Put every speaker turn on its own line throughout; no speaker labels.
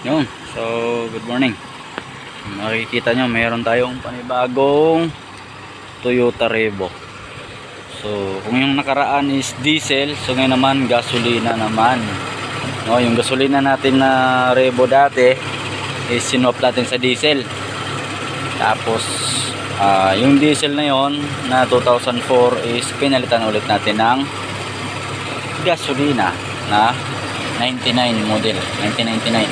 Yun. So, good morning. Makikita nyo, mayroon tayong panibagong Toyota Revo. So, kung yung nakaraan is diesel, so ngayon naman gasolina naman. No, yung gasolina natin na Revo dati is sinwap natin sa diesel. Tapos, yung diesel na yon na 2004 is pinalitan ulit natin ng gasolina na 99 model, 1999.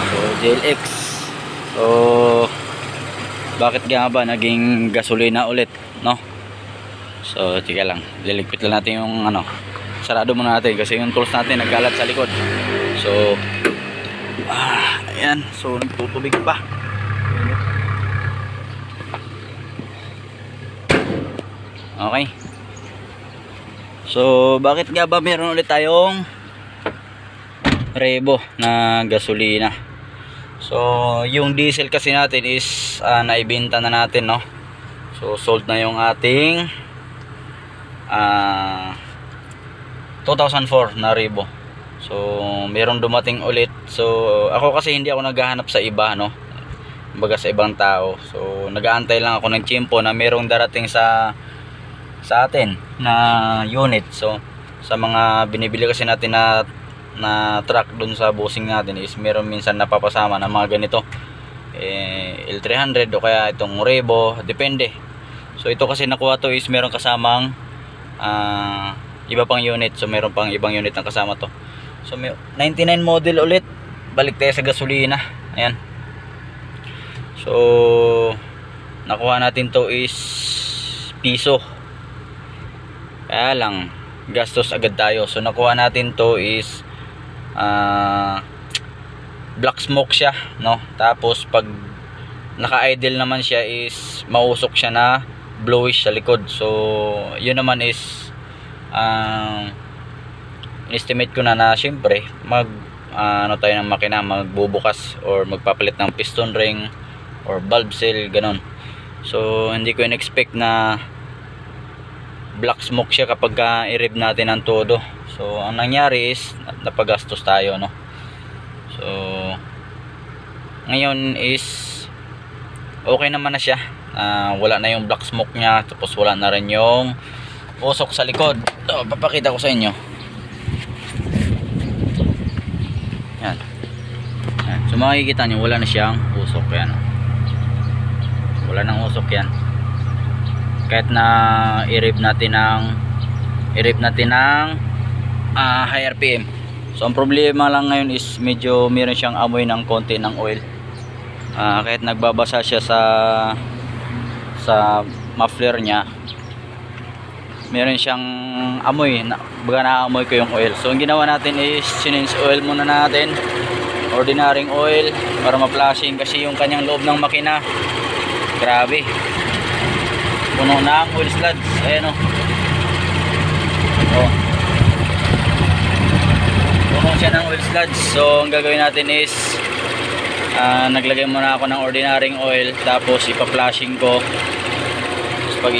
So, JLX. So, bakit nga ba naging gasolina ulit, no? So, tika lang. Liligpit lang natin yung sarado muna natin kasi yung tools natin nagkalat sa likod. So, ayan. So, nagtutubig pa. Okay. So, bakit nga ba meron ulit tayong Revo na gasolina? So, yung diesel kasi natin is naibenta na natin, no? So, sold na yung ating 2004 na Revo. So, meron dumating ulit. So, ako kasi hindi ako naghahanap sa iba, no? Kumbaga sa ibang tao. So, nag-aantay lang ako ng tiyempo na merong darating sa atin na unit. So, sa mga binibili kasi natin na truck dun sa bossing natin is meron minsan napapasama na mga ganito, L300 o kaya itong Revo, depende. So, ito kasi nakuha to is meron kasamang iba pang unit. So, meron pang ibang unit na kasama to. So, 99 model ulit. Balik tayo sa gasolina. Ayan. So, nakuha natin to is piso. Kaya lang, gastos agad tayo. So, nakuha natin to is black smoke siya, no? Tapos, pag naka-idle naman siya is mausok siya na bluish sa likod. So, yun naman is estimate ko na syempre tayo ng makina, magbubukas or magpapalit ng piston ring or valve seal, ganon. So, hindi ko in-expect na black smoke siya kapag i-rev natin ng todo. So, ang nangyari is napagastos tayo, no? So, ngayon is okay naman na siya. Wala na yung black smoke niya, tapos wala na rin yung usok sa likod. So, papakita ko sa inyo. Yan. Yan. So, makikita nyo, wala na siyang usok. Yan. Wala nang usok yan. Kahit na i-rev natin ng high RPM. So, ang problema lang ngayon is medyo meron siyang amoy ng konti ng oil. Kahit nagbabasa siya sa muffler niya, meron siyang amoy. Baga naamoy ko yung oil. So, ang ginawa natin is change oil muna natin. Ordinaryong oil para ma-flashing kasi yung kanyang loob ng makina, grabe, puno na ang oil sludge. Ayan o. Puno siya ng oil sludge. So, ang gagawin natin is naglagay muna ako ng ordinaryong oil, tapos ipa-flashing ko. Tapos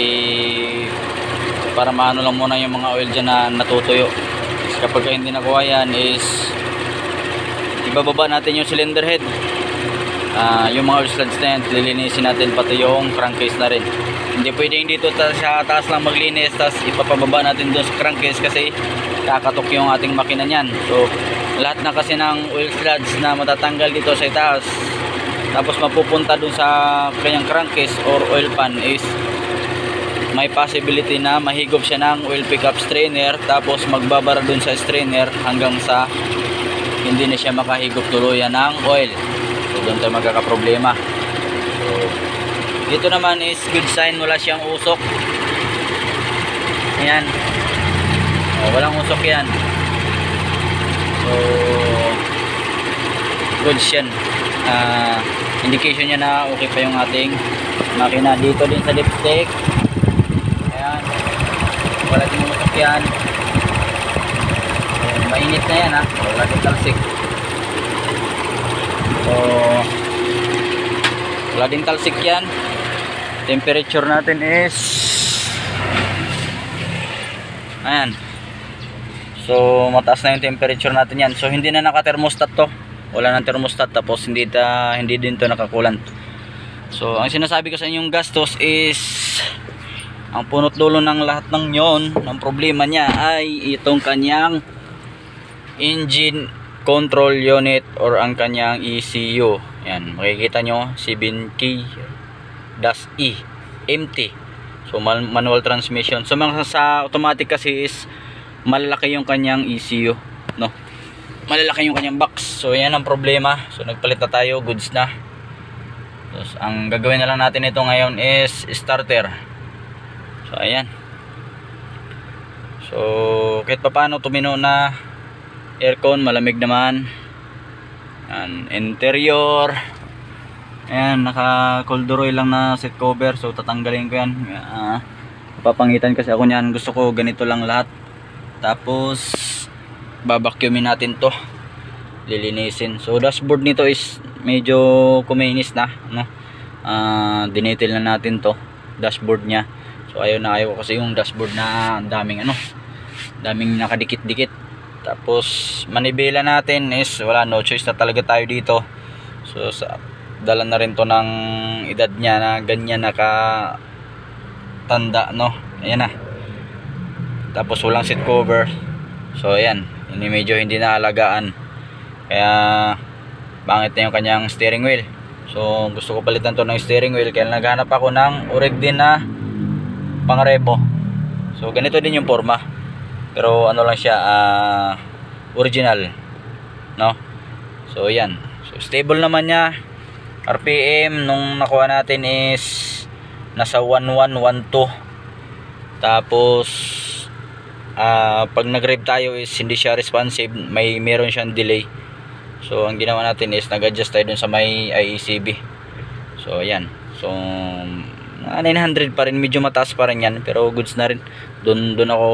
para maano lang muna yung mga oil dyan na natutuyo. Tapos kapag hindi nakuha yan is ibababa natin yung cylinder head. Yung mga oil sludge na yan, lilinisin natin pati yung crankcase na rin. Hindi pwedeng dito sa taas lang maglinis tapos ipapababa natin doon sa crankcase kasi kakatok yung ating makina niyan. So, lahat na kasi ng oil sludge na matatanggal dito sa itaas tapos mapupunta doon sa kanyang crankcase or oil pan is may possibility na mahigop siya ng oil pickup strainer, tapos magbabara doon sa strainer hanggang sa hindi na siya makahigop tuluyan ng oil. So, doon tayo magkakaproblema. So, dito naman is good sign, wala siyang usok. Ayan. Walang usok yan. So, good yan. Indication niya na okay pa yung ating makina. Dito din sa dipstick. Ayan. Wala din usok yan. So, mainit na yan, ha. Wala din talsik. So, wala din talsik yan. Temperature natin is ayan. So, mataas na yung temperature natin yan. So, hindi na naka-thermostat to. wala ng thermostat, tapos hindi din to nakakulant. So ang sinasabi ko sa inyong gastos is ang punot dulo ng lahat ng yon, ng problema niya ay itong kanyang engine control unit or ang kanyang ECU. Yan, makikita nyo 7K-E empty. So manual transmission. So sa automatic kasi is malalaki yung kanyang ECU, no? Malalaki yung kanyang box. So yan ang problema. So nagpalit na tayo, goods na. So ang gagawin na lang natin ito ngayon is starter. So ayan. So kahit paano tumino na, aircon malamig naman. Yan, interior. Ayan, naka corduroy lang na seat cover. So tatanggalin ko yan. Papangitan kasi ako niyan. Gusto ko ganito lang lahat. Tapos babacuumin natin to, lilinisin. So dashboard nito is medyo kuminis na, no? Dinitil na natin to, dashboard nya. So ayaw ko kasi yung dashboard na daming daming nakadikit-dikit. Tapos manibela natin is wala, no choice na talaga tayo dito. So dala na rin to ng edad nya na ganyan nakatanda, no? Ayan na. Tapos walang seat cover. So ayan, ini medyo hindi naalagaan, kaya bangit na yung kanyang steering wheel. So gusto ko palitan to ng steering wheel, kaya naghanap ako ng oreg din na pangrebo. So ganito din yung forma, pero ano lang siya, original, no? So ayan, so stable naman niya. RPM nung nakuha natin is nasa 1112. Tapos pag nag-rev tayo is hindi siya responsive, meron siyang delay. So ang ginawa natin is nag-adjust tayo dun sa may IECB. So ayan, so 900 pa rin, medyo mataas pa rin yan, pero goods na rin. Dun ako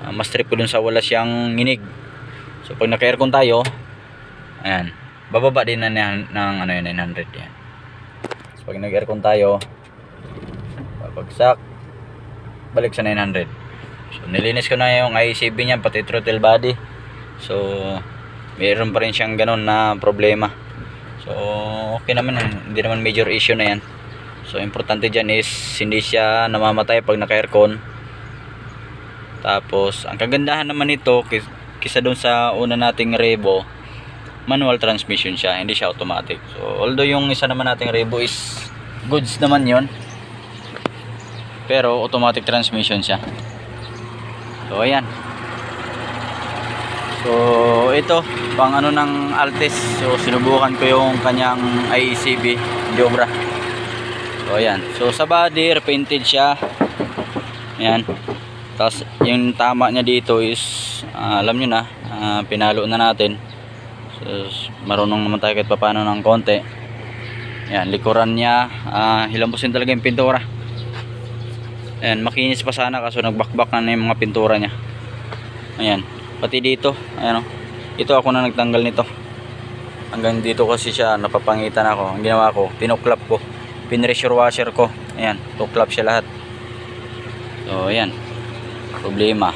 mas trip ko dun sa wala siyang nginig. So pag naka-aircon tayo, ayan, bababa din na ng 900 yan. So pag nag-aircon tayo, babagsak, balik sa 900. So nilinis ko na yung ICB niya, pati throttle body. So mayroon pa rin siyang ganun na problema. So okay naman, hindi naman major issue na yan. So importante dyan is hindi siya namamatay pag naka-aircon. Tapos ang kagandahan naman nito kisa doon sa una nating Revo, manual transmission siya, hindi siya automatic. So although yung isa naman nating Revo is goods naman yon, pero automatic transmission siya. So ayan. So ito pang ng Altis. So sinubukan ko yung kanyang IECB, hindi obra. So ayan. So sa body repainted siya. Ayan. Tapos yung tama niya dito is alam nyo na, pinalo na natin. So marunong naman tayo kahit paano ng konti. Ayan, likuran niya, hilampusin talaga yung pintura. Ayan, makinis pa sana kaso nagbakbak na yung mga pintura niya. Ayan, pati dito, ayan, ito ako na nagtanggal nito. Hanggang dito kasi siya napapangitan ako. Ang ginawa ko, tinuklap ko, pinressure washer ko. Ayan, tuklap siya lahat. So ayan, problema.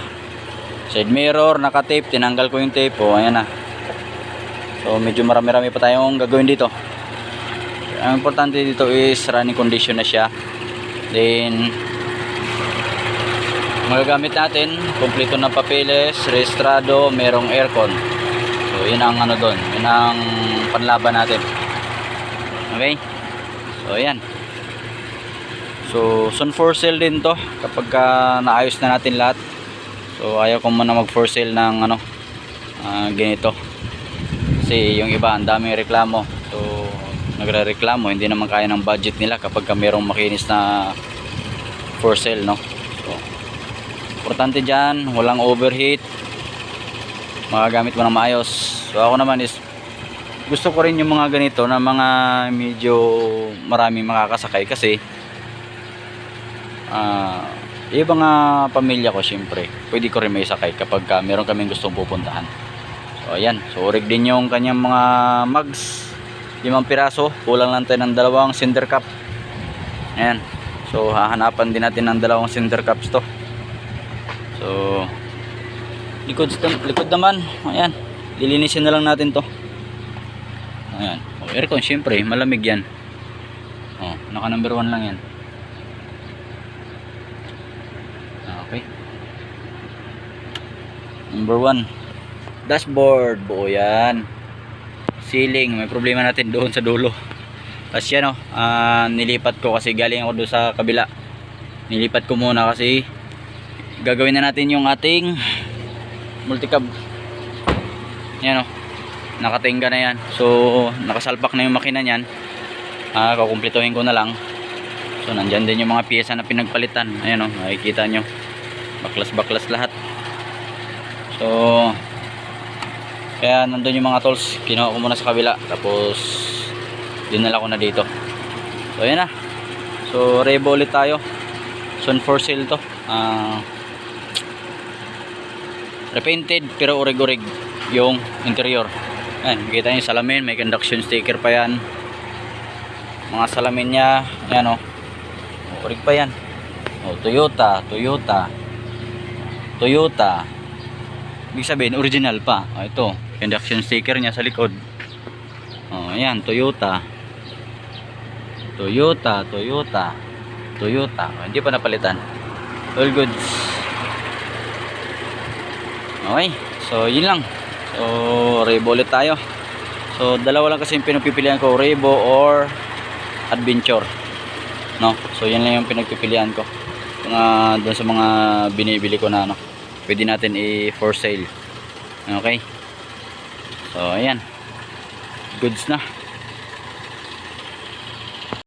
Side mirror naka-tape, tinanggal ko yung tape. Oh, ayan na. So medyo marami-rami pa tayong gagawin dito. Ang importante dito is running condition na siya. Then magagamit natin, kompleto ng papeles, rehistrado, merong aircon. So yun ang doon, yun ang panlaban natin. Okay, so ayan. So soon for sale din to kapag naayos na natin lahat. So ayaw ko muna mag for sale ng ganito, kasi yung iba ang daming reklamo. So nagre-reklamo, hindi naman kaya ng budget nila kapag merong makinis na for sale, no? So importante dyan, walang overheat, magagamit mo na maayos. So ako naman is gusto ko rin yung mga ganito na mga medyo maraming makakasakay, kasi yung mga pamilya ko syempre pwede ko rin may sakay kapag meron kaming gustong pupuntahan. So ayan, so orig din yung kanyang mga mugs, 5 piraso, kulang lang tayo ng 2 cinder cup. Ayan, so hahanapan din natin ng 2 cinder cups to. So likod naman, ayan, lilinisin na lang natin to. Ayan. Aircon, syempre, malamig yan. Naka number 1 lang yan. Okay. Number 1. Dashboard, buo yan. Ceiling, may problema natin doon sa dulo. Tapos yan nilipat ko kasi galing ako doon sa kabila. Nilipat ko muna kasi gagawin na natin yung ating multicab. Yan nakatingga na yan. So nakasalpak na yung makina niyan. Kukumplituhin ko na lang. So nandyan din yung mga piyesa na pinagpalitan. Ayan makikita nyo, baklas lahat. So kaya nandun yung mga tools, kinuha ko muna sa kabila, tapos dinala ko na dito. So ayan na. So rebo ulit tayo. Soon for sale to. Repainted pero urig-urig yung interior. Ayan, makikita nyo yung salamin, may conduction sticker pa yan. Mga salamin nya, ayan urig pa yan. Toyota. Ibig sabihin original pa. Ito, conduction sticker nya sa likod. Ayan, Toyota. Hindi pa napalitan. All goods. Okay, so yun lang. So Revo ulit tayo. So dalawa lang kasi yung pinagpipilian ko, Revo or Adventure. So yan lang yung pinagpipilian ko. Doon sa mga binibili ko na pwede natin i-for sale. Okay. So ayan. Goods na.